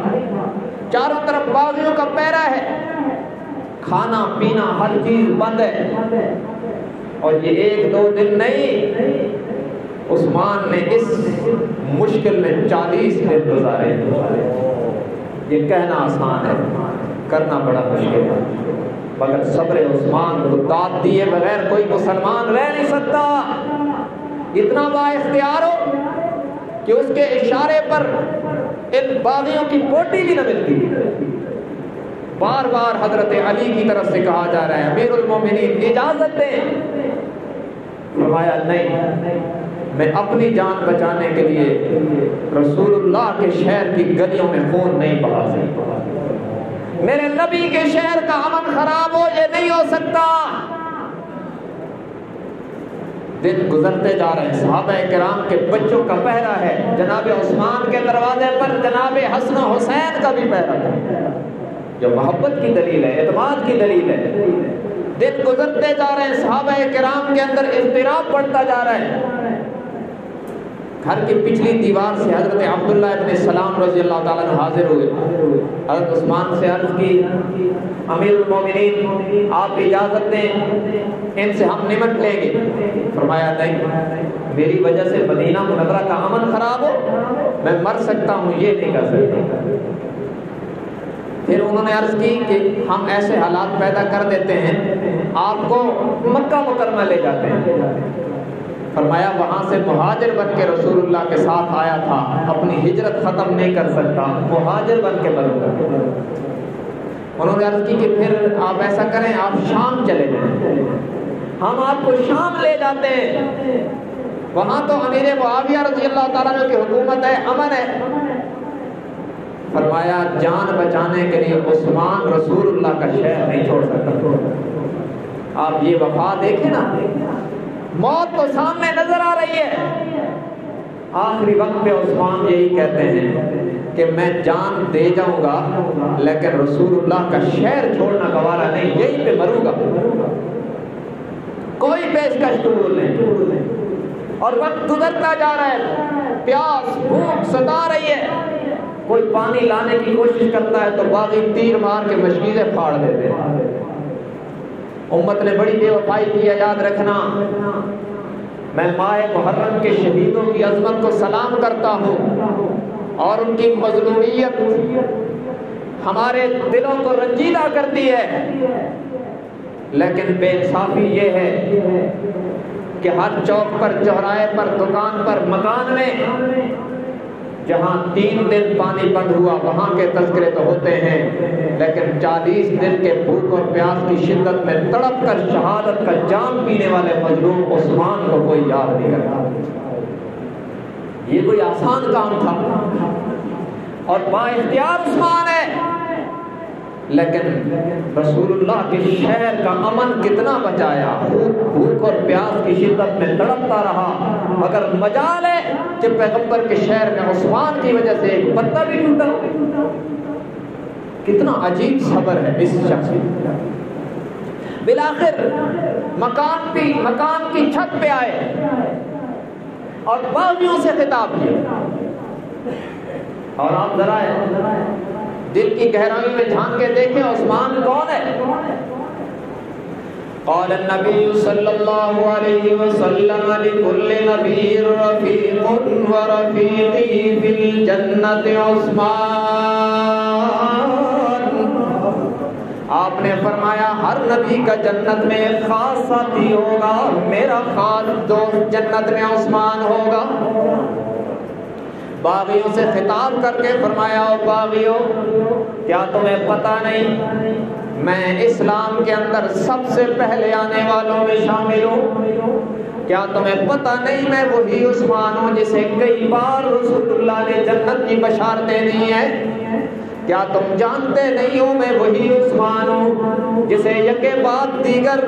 چاروں طرف باغیوں کا پیرا ہے، کھانا پینا ہر چیز بند ہے۔ اور یہ ایک دو دن نہیں، عثمان نے اس مشکل میں 40 دن گزارے۔ یہ کہنا آسان ہے، کرنا بڑا مشکل ہے، مگر صبر عثمان کو داد دیے بغیر کوئی مسلمان رہ نہیں سکتا۔ اتنا با اختیار ہو کہ اس کے اشارے پر ان باغیوں کی بوٹی بھی نہ ملتی۔ بار بار حضرت علی کی طرف سے کہا جا رہا ہے امیر المومنین اجازت دیں، فرمایا نہیں، میں اپنی جان بچانے کے لیے رسول اللہ کے شہر کی گلیوں میں خون نہیں بہا سکتا، میرے نبی کے شہر کا امن خراب ہو یہ نہیں ہو سکتا۔ دن گزرتے جا رہے ہیں، صحابہ کرام کے بچوں کا پہرا ہے، جناب عثمان کے دروازے پر جناب حسن و حسین کا بھی پہرا ہے، جو محبت کی دلیل ہے، اعتماد کی دلیل ہے۔ دن گزرتے جا رہے ہیں، صحابہ کرام کے اندر اضطراب بڑھتا جا رہا ہے۔ گھر کی پچھلی دیوار سے حضرت عبداللہ ابن سلام رضی اللہ تعالیٰ عنہ حاضر ہوئے، حضرت عثمان سے عرض کی امیر المومنین آپ اجازت دیں، ان سے ہم نمٹ لیں گے۔ فرمایا نہیں، میری وجہ سے مدینہ منورہ کا امن خراب ہو، میں مر سکتا ہوں، یہ نہیں کر سکتا۔ پھر انہوں نے عرض کی کہ ہم ایسے حالات پیدا کر دیتے ہیں، آپ کو مکہ مکرمہ لے جاتے ہیں۔ فرمایا وہاں سے مہاجر بن کے رسول اللہ کے ساتھ آیا تھا، اپنی ہجرت ختم نہیں کر سکتا، مہاجر بن کے مروں گا۔ انہوں نے عرض کی کہ پھر آپ ایسا کریں، آپ شام چلے جائیں، ہم آپ کو شام لے جاتے ہیں، وہاں تو امیر معاویہ رضی اللہ تعالیٰ عنہ کی حکومت ہے، امن ہے۔ فرمایا جان بچانے کے لیے عثمان رسول اللہ کا شہر نہیں چھوڑ سکتا۔ آپ یہ وفا دیکھیں نا، موت تو سامنے نظر آ رہی ہے، آخری وقت پہ عثمان یہی کہتے ہیں کہ میں جان دے جاؤں گا لیکن رسول اللہ کا شہر چھوڑنا گوارا نہیں، یہیں پہ مروں گا، کوئی پیشکش قبول نہیں۔ اور وقت گزرتا جا رہا ہے، پیاس بھوک ستا رہی ہے، کوئی پانی لانے کی کوشش کرتا ہے تو باغی تیر مار کے مشکیزیں پھاڑ دیتے ہیں۔ امت نے بڑی بے وفائی کی ہے، یاد رکھنا۔ میں ماہ محرم کے شہیدوں کی عظمت کو سلام کرتا ہوں اور ان کی مظلومیت ہمارے دلوں کو رنجیدہ کرتی ہے، لیکن بے انصافی یہ ہے کہ ہر چوک پر، چوراہے پر، دکان پر، مکان میں جہاں 3 دن پانی بند ہوا وہاں کے تذکرے تو ہوتے ہیں، لیکن 40 دن کے بھوک اور پیاس کی شدت میں تڑپ کر شہادت کا جام پینے والے مظلوم عثمان کو کوئی یاد نہیں کرتا۔ یہ کوئی آسان کام تھا اور با اختیار عثمان ہے، لیکن رسول اللہ کے شہر کا امن کتنا بچایا، بھوک اور پیاس کی شدت میں تڑپتا رہا، مگر مجال ہے کہ پیغمبر کے شہر میں عثمان کی وجہ سے ایک پتا بھی ٹوٹا۔ کتنا عجیب صبر ہے اس شخص کا۔ بالآخر مکان کی چھت پہ آئے اور باغیوں سے خطاب کیا، اور آپ ذرا دل کی گہرائی میں جھانک کے دیکھیں عثمان کون ہے۔ قال النبی صلی اللہ علیہ وسلم لکل نبی رفیق ورفیقی فی الجنت عثمان۔ آپ نے فرمایا ہر نبی کا جنت میں ایک خاص ساتھی ہوگا، اور میرا خاص دوست جنت میں عثمان ہوگا۔ باغیوں سے خطاب کر کے فرمایا، او باغیوں، کیا تمہیں پتہ نہیں میں اسلام کے اندر سب سے پہلے آنے والوں میں شامل ہوں؟ کیا تمہیں پتہ نہیں میں وہی عثمان ہوں جسے کئی بار رسول اللہ نے جنت کی بشارتیں دی ہیں؟ کیا تم جانتے نہیں ہو میں وہی عثمان ہوں جسے یکے بعد دیگر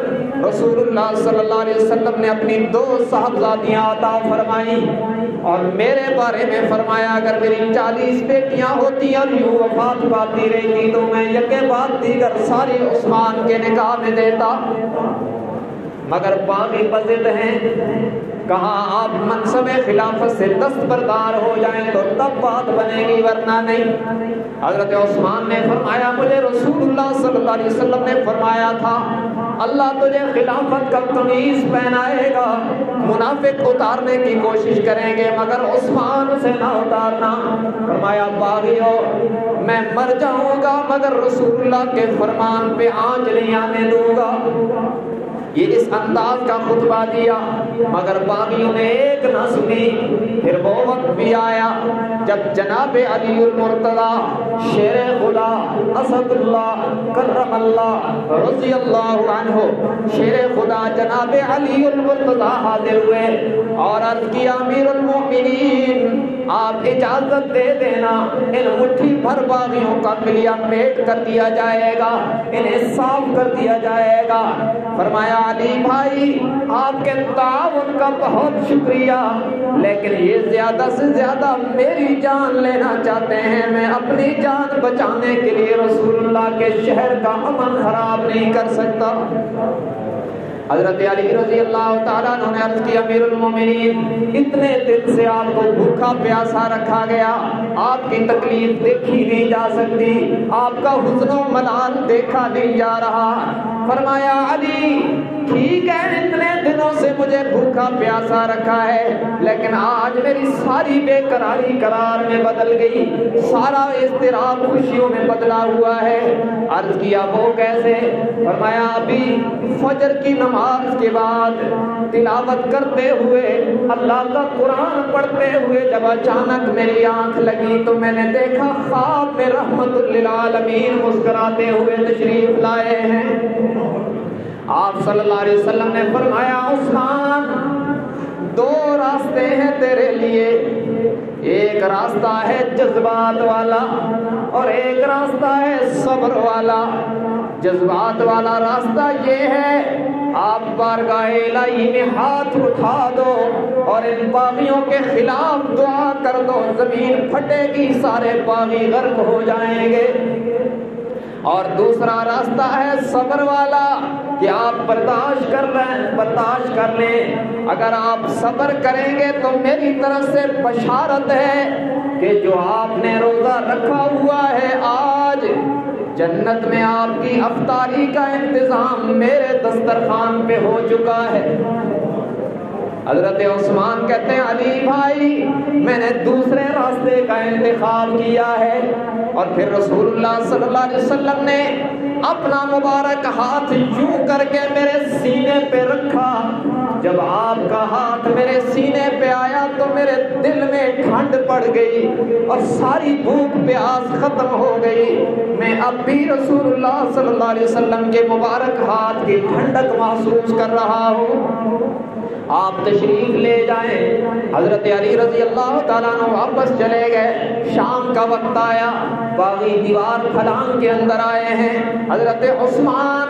رسول اللہ صلی اللہ علیہ وسلم نے اپنی 2 صاحبزادیاں عطا فرمائی، اور میرے بارے میں فرمایا اگر میری 40 بیٹیاں ہوتی اور یوں وفات پاتی رہتی تو میں یکے بعد دیگر ساری عثمان کے نکاح میں دیتا، مگر باقی بضد ہیں۔ کہا آپ منصب خلافت سے دستبردار ہو جائیں تو تب بات بنے گی، ورنہ نہیں۔ حضرت عثمان نے فرمایا مجھے رسول اللہ صلی اللہ علیہ وسلم نے فرمایا تھا اللہ تجھے خلافت کا قمیص پہنائے گا، منافق اتارنے کی کوشش کریں گے مگر عثمان سے نہ اتارنا۔ فرمایا باغیوں میں مر جاؤں گا مگر رسول اللہ کے فرمان پہ آنچ نہیں آنے دوں گا۔ یہ اس انداز کا خطبہ دیا مگر باغیوں نے ایک نہ سنی۔ پھر وہ وقت بھی آیا جب جناب علی المرتضی شیر خدا اسد اللہ کرم اللہ رضی اللہ عنہ، شیر خدا جناب علی المرتضی حاضر ہوئے اور عرض کیا امیر المؤمنین آپ اجازت دے دینا ان مٹھی بھر باغیوں کا ملیا میٹ کر دیا جائے گا، انہیں صاف کر دیا جائے گا۔ فرمایا علی بھائی آپ کے تعاون کا بہت شکریہ، لیکن یہ زیادہ سے زیادہ میری جان لینا چاہتے ہیں، میں اپنی جان بچانے کے لیے رسول اللہ کے شہر کا امن خراب نہیں کر سکتا۔ حضرت علی رضی اللہ تعالیٰ عنہ نے عرض کی امیر المومنین اتنے دن سے آپ کو بھوکا پیاسا رکھا گیا، آپ کی تکلیف دیکھی نہیں جا سکتی، آپ کا حزن و ملال دیکھا نہیں جا رہا۔ فرمایا علی ٹھیک ہے اتنے دنوں سے مجھے بھوکا پیاسا رکھا ہے، لیکن آج میری ساری بے قراری قرار میں بدل گئی، سارا اضطراب خوشیوں میں بدلا ہوا ہے۔ عرض کیا وہ کیسے؟ فرمایا ابھی فجر کی نماز کے بعد تلاوت کرتے ہوئے اللہ کا قرآن پڑھتے ہوئے جب اچانک میری آنکھ لگی تو میں نے دیکھا خواب میں رحمت للعالمین مسکراتے ہوئے تشریف لائے ہیں۔ آپ صلی اللہ علیہ وسلم نے فرمایا عثمان 2 راستے ہیں تیرے لیے، ایک راستہ ہے جذبات والا اور ایک راستہ ہے صبر والا۔ جذبات والا راستہ یہ ہے آپ بارگاہ الہی میں ہاتھ اٹھا دو اور ان باغیوں کے خلاف دعا کر دو، زمین پھٹے گی سارے باغی غرق ہو جائیں گے۔ اور دوسرا راستہ ہے صبر والا کہ آپ برداشت کر لیں، اگر آپ صبر کریں گے تو میری طرف سے بشارت ہے کہ جو آپ نے روزہ رکھا ہوا ہے آج جنت میں آپ کی افطاری کا انتظام میرے دسترخوان پہ ہو چکا ہے۔ حضرت عثمان کہتے ہیں علی بھائی میں نے دوسرے راستے کا انتخاب کیا ہے۔ اور پھر رسول اللہ صلی اللہ علیہ وسلم نے اپنا مبارک ہاتھ یوں کر کے میرے سینے پہ رکھا، جب آپ کا ہاتھ میرے سینے پہ آیا تو میرے دل میں ٹھنڈ پڑ گئی اور ساری بھوک پیاس ختم ہو گئی۔ میں اب بھی رسول اللہ صلی اللہ علیہ وسلم کے مبارک ہاتھ کی ٹھنڈک محسوس کر رہا ہوں۔ آپ تشریف لے جائیں۔ حضرت علی رضی اللہ تعالیٰ عنہ واپس چلے گئے۔ شام کا وقت آیا، باغی دیوار پھلانگ کے اندر آئے ہیں۔ حضرت عثمان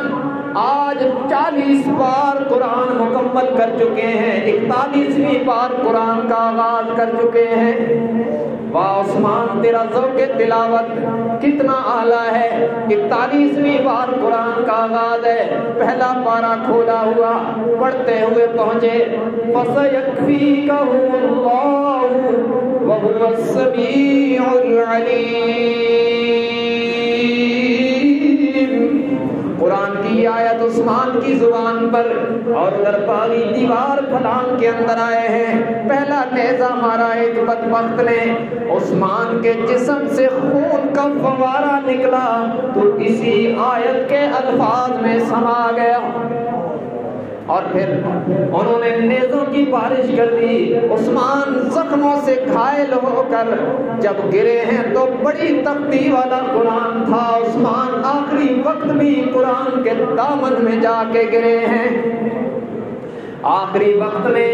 آج 40 بار قرآن مکمل کر چکے ہیں، 41ویں بار قرآن کا آغاز کر چکے ہیں۔ واہ عثمان، تیرا ذوق تلاوت کتنا اعلیٰ ہے۔ 41ویں بار قرآن کا آغاز ہے، پہلا پارہ کھولا ہوا، پڑھتے ہوئے پہنچے فَسَيَكْفِيكَهُمُ اللَّهُ وَهُوَ السَّمِيعُ الْعَلِيمُ۔ قرآن کی آیت عثمان کی زبان پر، اور ادھر باغی دیوار پھلانگ کے اندر آئے ہیں۔ پہلا نیزہ مارا ایک بدبخت نے، عثمان کے جسم سے خون کا فوارہ نکلا تو اسی آیت کے الفاظ میں سما گیا، اور پھر انہوں نے نیزوں کی بارش کر دی۔ عثمان زخموں سے گھائل ہو کر جب گرے ہیں تو بڑی تختی والا قرآن تھا، عثمان آخری وقت بھی قرآن کے دامن میں جا کے گرے ہیں۔ آخری وقت میں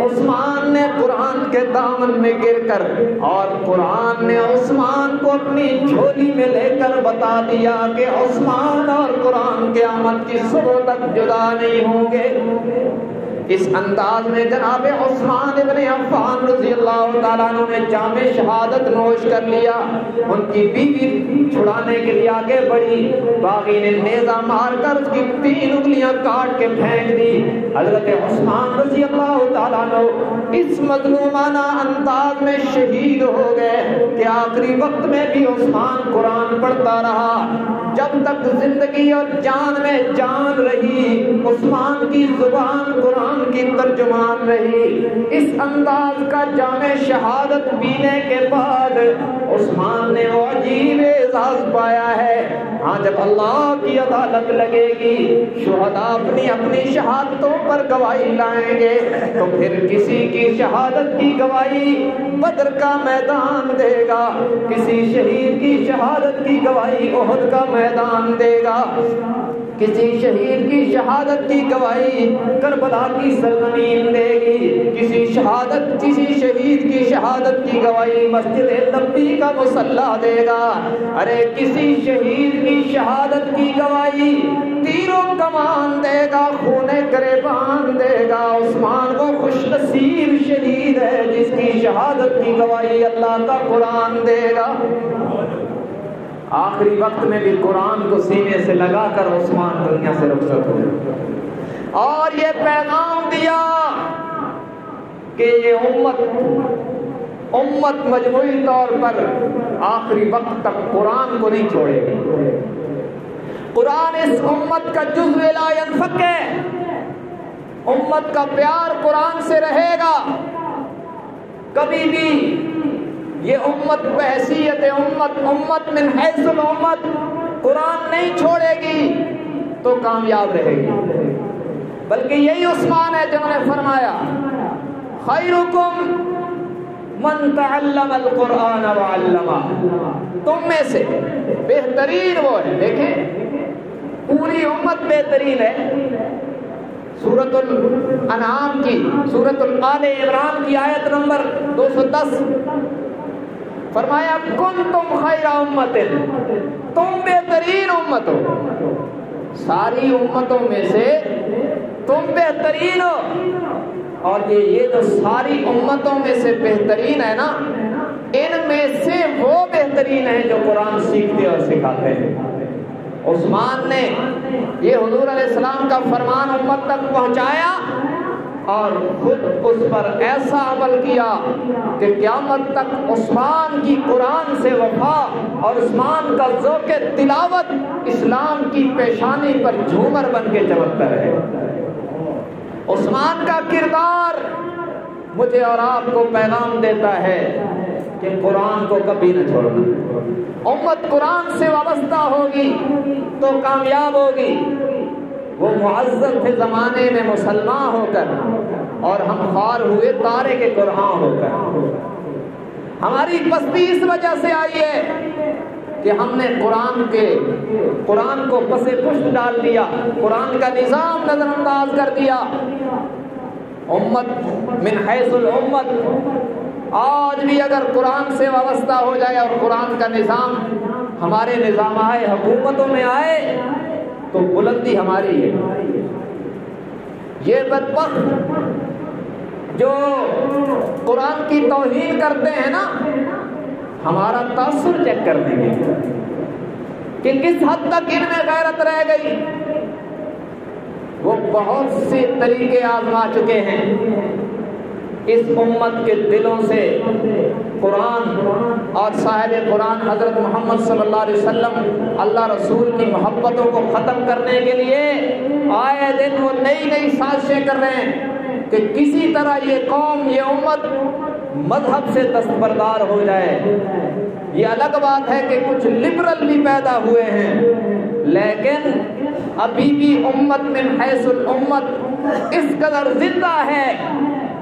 عثمان نے قرآن کے دامن میں گر کر، اور قرآن نے عثمان کو اپنی جھولی میں لے کر بتا دیا کہ عثمان اور قرآن قیامت کی صبح تک جدا نہیں ہوں گے۔ اس انداز میں جناب عثمان ابن عفان رضی اللہ تعالیٰ عنہ نے جام شہادت نوش کر لیا۔ ان کی بیوی چھڑانے کے لیے آگے بڑھی، باغی نے نیزہ مار کر اس کی 3 انگلیاں کاٹ کے پھینک دی۔ حضرت عثمان رضی اللہ تعالیٰ عنہ اس مظلومانہ انداز میں شہید ہو گئے کہ آخری وقت میں بھی عثمان قرآن پڑھتا رہا۔ جب تک زندگی اور جان میں جان رہی، عثمان کی زبان قرآن کی ترجمان رہی۔ اس انداز کا جام شہادت پینے کے بعد عثمان نے وہ عجیب اعزاز پایا ہے۔ ہاں، جب اللہ کی عدالت لگے گی، شہداء اپنی اپنی شہادتوں پر گواہی لائیں گے، تو پھر کسی کی شہادت کی گواہی بدر کا میدان دے گا، کسی شہید کی شہادت کی گواہی احد کا میدان دے گا، کسی شہید کی شہادت کی گواہی کربلا کی سرزمین دے گی، کسی شہید کی شہادت کی گواہی مسجد نبوی کا مصلی دے گا، ارے کسی شہید کی شہادت کی گواہی تیر و کمان دے گا، خون گریبان دے گا۔ عثمان وہ خوش نصیب شہید ہے جس کی شہادت کی گواہی اللہ کا قرآن دے گا۔ آخری وقت میں بھی قرآن کو سینے سے لگا کر عثمان دنیا سے رخصت ہوئے، اور یہ پیغام دیا کہ یہ امت مجموعی طور پر آخری وقت تک قرآن کو نہیں چھوڑے گی۔ قرآن اس امت کا جزو لا ينفک ہے، امت کا پیار قرآن سے رہے گا۔ کبھی بھی یہ امت بحیثیت امت من حیث الامت قرآن نہیں چھوڑے گی تو کامیاب رہے گی، بلکہ یہی عثمان ہے جنہوں نے فرمایا خیرکم من تعلم القرآن وعلمہ، تم میں سے بہترین وہ ہے۔ دیکھیں پوری امت بہترین ہے۔ سورۃ الانعام کی، سورۃ آل عمران کی آیت نمبر 210 فرمایا کنتم خیر امت، تم بہترین امت ہو، ساری امتوں میں سے تم بہترین ہو۔ اور یہ جو ساری امتوں میں سے بہترین ہے نا، ان میں سے وہ بہترین ہیں جو قرآن سیکھتے اور سکھاتے ہیں۔ عثمان نے یہ حضور علیہ السلام کا فرمان امت تک پہنچایا اور خود اس پر ایسا عمل کیا کہ قیامت تک عثمان کی قرآن سے وفا اور عثمان کا ذوق تلاوت اسلام کی پیشانی پر جھومر بن کے چمکتا رہے۔ عثمان کا کردار مجھے اور آپ کو پیغام دیتا ہے کہ قرآن کو کبھی نہ چھوڑنا۔ امت قرآن سے وابستہ ہوگی تو کامیاب ہوگی۔ وہ معزز تھے زمانے میں مسلمان ہو کر، اور ہم خوار ہوئے تارے کے قرآن ہو کر۔ ہماری پستی اس وجہ سے آئی ہے کہ ہم نے قرآن کو پس پشت ڈال دیا، قرآن کا نظام نظر انداز کر دیا۔ امت من حیث الامت، آج بھی اگر قرآن سے وابستہ ہو جائے اور قرآن کا نظام ہمارے نظام حکومتوں میں آئے تو بلندی ہماری ہے۔ یہ بدبخت جو قرآن کی توہین کرتے ہیں نا، ہمارا تاثر چیک کر دیں گے کہ کس حد تک ان میں غیرت رہ گئی۔ وہ بہت سے طریقے آزما چکے ہیں اس امت کے دلوں سے قرآن اور صاحب قرآن حضرت محمد صلی اللہ علیہ وسلم اللہ رسول کی محبتوں کو ختم کرنے کے لیے آئے دن وہ نئی نئی سازشیں کر رہے ہیں کہ کسی طرح یہ قوم، یہ امت مذہب سے دستبردار ہو جائے۔ یہ الگ بات ہے کہ کچھ لبرل بھی پیدا ہوئے ہیں، لیکن ابھی بھی امت من حیث الامت اس قدر زندہ ہے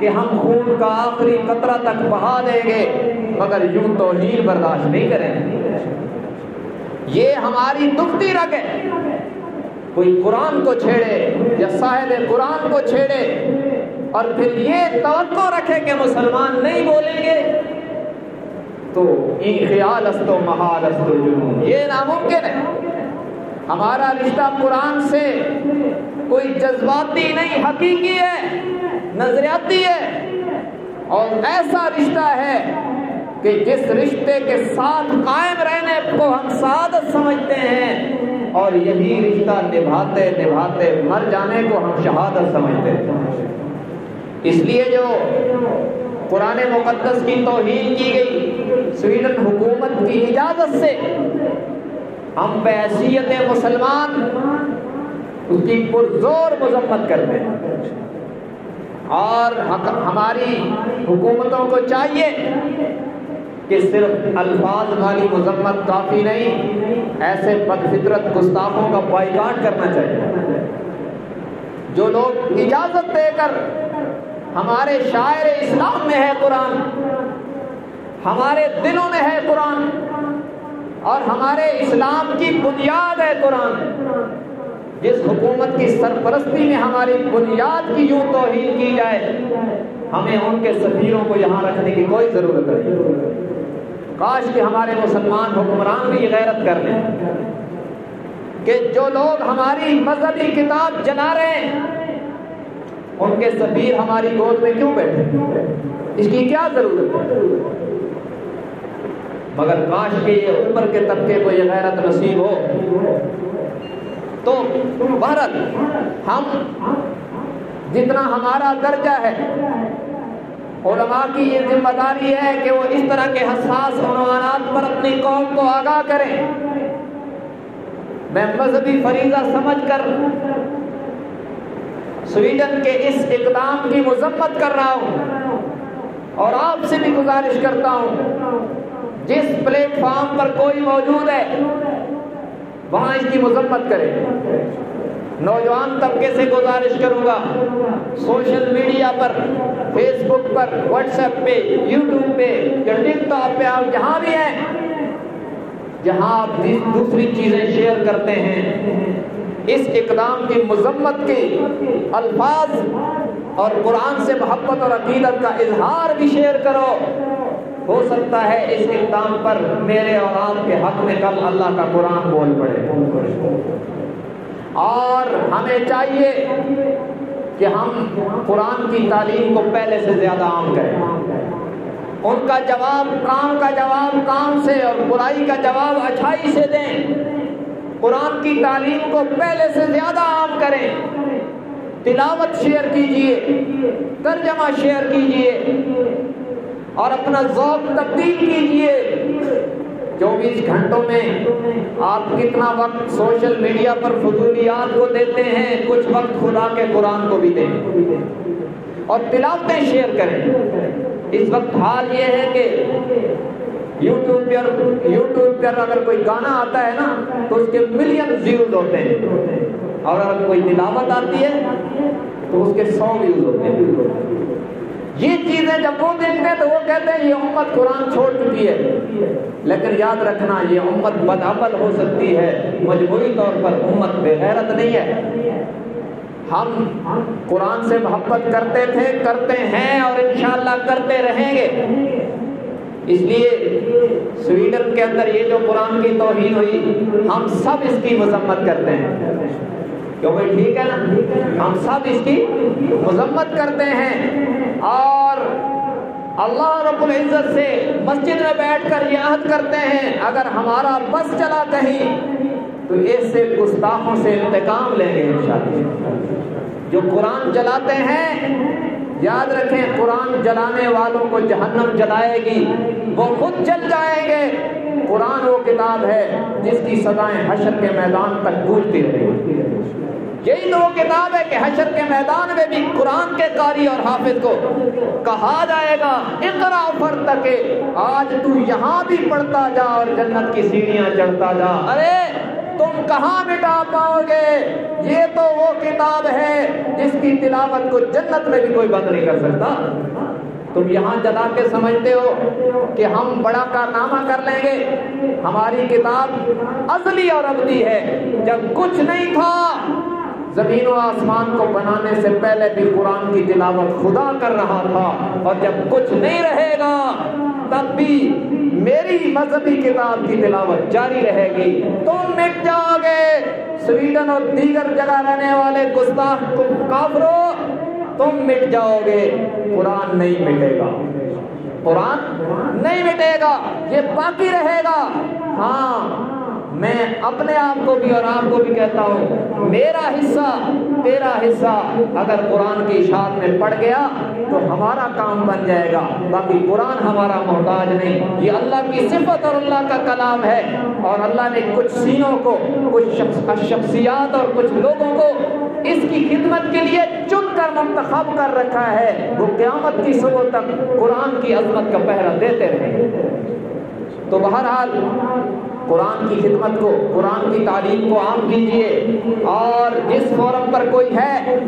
کہ ہم خون کا آخری قطرہ تک بہا دیں گے مگر یوں توہین برداشت نہیں کریں گے۔ یہ ہماری دکھتی رگ ہے۔ کوئی قرآن کو چھیڑے یا صاحب قرآن کو چھیڑے اور پھر یہ توقع رکھے کہ مسلمان نہیں بولیں گے تو این خیال است و محال است و جنون، یہ ناممکن ہے۔ ہمارا رشتہ قرآن سے کوئی جذباتی نہیں، حقیقی ہے، نظریاتی ہے، اور ایسا رشتہ ہے کہ جس رشتے کے ساتھ قائم رہنے کو ہم سعادت سمجھتے ہیں اور یہی رشتہ نبھاتے نبھاتے مر جانے کو ہم شہادت سمجھتے ہیں۔ اس لیے جو قرآن مقدس کی توہین کی گئی سویڈن حکومت کی اجازت سے، ہم بحیثیت مسلمان اس کی پرزور مذمت کرتے ہیں، اور ہماری حکومتوں کو چاہیے کہ صرف الفاظ والی مذمت کافی نہیں، ایسے بدفطرت گستاخوں کا بائیکاٹ کرنا چاہیے۔ جو لوگ اجازت دے کر ہمارے شاعر اسلام میں ہے قرآن، ہمارے دلوں میں ہے قرآن، اور ہمارے اسلام کی بنیاد ہے قرآن، جس حکومت کی سرپرستی میں ہماری بنیاد کی یوں توہین کی جائے، ہمیں ان کے سفیروں کو یہاں رکھنے کی کوئی ضرورت نہیں۔ کاش کہ ہمارے مسلمان حکمران بھی یہ غیرت کر لیں کہ جو لوگ ہماری مذہبی کتاب جلا رہے ہیں ان کے سفیر ہماری گود میں کیوں بیٹھے، اس کی کیا ضرورت ہے؟ مگر کاش کہ یہ اوپر کے طبقے کو یہ غیرت نصیب ہو۔ تو بہرحال ہم جتنا ہمارا درجہ ہے، علماء کی یہ ذمہ داری ہے کہ وہ اس طرح کے حساس عنوانات پر اپنی قوم کو آگاہ کریں۔ میں مذہبی فریضہ سمجھ کر سویڈن کے اس اقدام کی مذمت کر رہا ہوں، اور آپ سے بھی گزارش کرتا ہوں جس پلیٹ فارم پر کوئی موجود ہے وہاں اس کی مذمت کرے۔ نوجوان طبقے سے گزارش کروں گا، سوشل میڈیا پر، فیس بک پر، واٹس ایپ پہ، یوٹیوب پہ یا ٹک ٹاک پہ، آپ جہاں بھی ہیں، جہاں آپ دوسری چیزیں شیئر کرتے ہیں، اس اقدام کی مذمت کے الفاظ اور قرآن سے محبت اور عقیدت کا اظہار بھی شیئر کرو۔ ہو سکتا ہے اس اقدام پر میرے اور آپ کے حق میں کل اللہ کا قرآن بول پڑے۔ اور ہمیں چاہیے کہ ہم قرآن کی تعلیم کو پہلے سے زیادہ عام کریں، ان کا جواب کام سے اور برائی کا جواب اچھائی سے دیں۔ قرآن کی تعلیم کو پہلے سے زیادہ عام کریں، تلاوت شیئر کیجئے، ترجمہ شیئر کیجئے، اور اپنا ذوق تبدیل کیجئے۔ 24 گھنٹوں میں آپ کتنا وقت سوشل میڈیا پر فضولیات کو دیتے ہیں، کچھ وقت خدا کے قرآن کو بھی دیں اور تلاوتیں شیئر کریں۔ اس وقت حال یہ ہے کہ یوٹیوب پر اگر کوئی گانا آتا ہے نا تو اس کے ملین ویوز ہوتے ہیں، اور اگر کوئی تلاوت آتی ہے تو اس کے 100 ویوز ہوتے ہیں۔ یہ چیزیں جب وہ دیکھتے ہیں تو وہ کہتے ہیں یہ امت قرآن چھوڑ چکی ہے، لیکن یاد رکھنا یہ امت بدعمل ہو سکتی ہے، مجموعی طور پر امت بے غیرت نہیں ہے۔ ہم قرآن سے محبت کرتے تھے، کرتے ہیں اور انشاءاللہ کرتے رہیں گے۔ اس لیے سویڈن کے اندر یہ جو قرآن کی توہین ہوئی، ہم سب اس کی مذمت کرتے ہیں، کیونکہ ٹھیک ہے نا، ہم سب اس کی مذمت کرتے ہیں اور اللہ رب العزت سے مسجد میں بیٹھ کر یہ عہد کرتے ہیں اگر ہمارا بس چلا کہیں تو اس سے گستاخوں سے انتقام لیں گے انشاءاللہ۔ جو قرآن جلاتے ہیں یاد رکھیں، قرآن جلانے والوں کو جہنم جلائے گی، وہ خود جل جائیں گے۔ قرآن وہ کتاب ہے جس کی صدائیں حشر کے میدان تک گونجتی رہیں گی۔ یہی تو وہ کتاب ہے کہ حشر کے میدان میں بھی قرآن کے قاری اور حافظ کو کہا جائے گا اقرا فرتقے، آج تو یہاں بھی پڑھتا جا اور جنت کی سیڑھیاں چڑھتا جا۔ ارے تم کہاں مٹا پاؤ گے؟ یہ تو وہ کتاب ہے جس کی تلاوت کو جنت میں بھی کوئی بند نہیں کر سکتا۔ تم یہاں جلا کے سمجھتے ہو کہ ہم بڑا کارنامہ کر لیں گے؟ ہماری کتاب ازلی اور ابدی ہے۔ جب کچھ نہیں تھا، زمین و آسمان کو بنانے سے پہلے بھی قرآن کی تلاوت خدا کر رہا تھا، اور جب کچھ نہیں رہے گا تب بھی میری مذہبی کتاب کی تلاوت جاری رہے گی۔ تم مٹ جاؤ گے، سویڈن اور دیگر جگہ رہنے والے گستاخ کافروں، تم مٹ جاؤ گے، قرآن نہیں مٹے گا، قرآن نہیں مٹے گا، یہ باقی رہے گا۔ ہاں، میں اپنے آپ کو بھی اور آپ کو بھی کہتا ہوں، میرا حصہ تیرا حصہ اگر قرآن کی اشاعت میں پڑ گیا تو ہمارا کام بن جائے گا، باقی قرآن ہمارا محتاج نہیں۔ یہ اللہ کی صفت اور اللہ کا کلام ہے، اور اللہ نے کچھ سینوں کو، کچھ شخصیات اور کچھ لوگوں کو اس کی خدمت کے لیے چن کر منتخب کر رکھا ہے، وہ قیامت کی صبح تک قرآن کی عظمت کا پہرا دیتے رہیں۔ تو بہرحال قرآن کی خدمت کو، قرآن کی تعلیم کو عام کیجیے، اور جس فورم پر کوئی ہے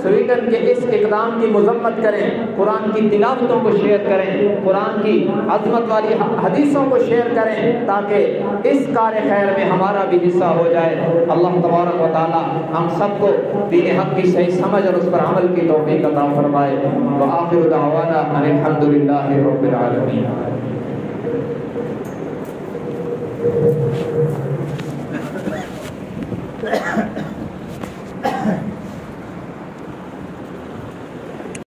سویڈن کے اس اقدام کی مذمت کریں، قرآن کی تلاوتوں کو شیئر کریں، قرآن کی عظمت والی حدیثوں کو شیئر کریں، تاکہ اس کار خیر میں ہمارا بھی حصہ ہو جائے۔ اللہ تبارک و تعالی ہم سب کو دین حق کی صحیح سمجھ اور اس پر عمل کی توفیق عطا فرمائے۔ وآخر دعوانا ان الحمد للہ رب العالمین۔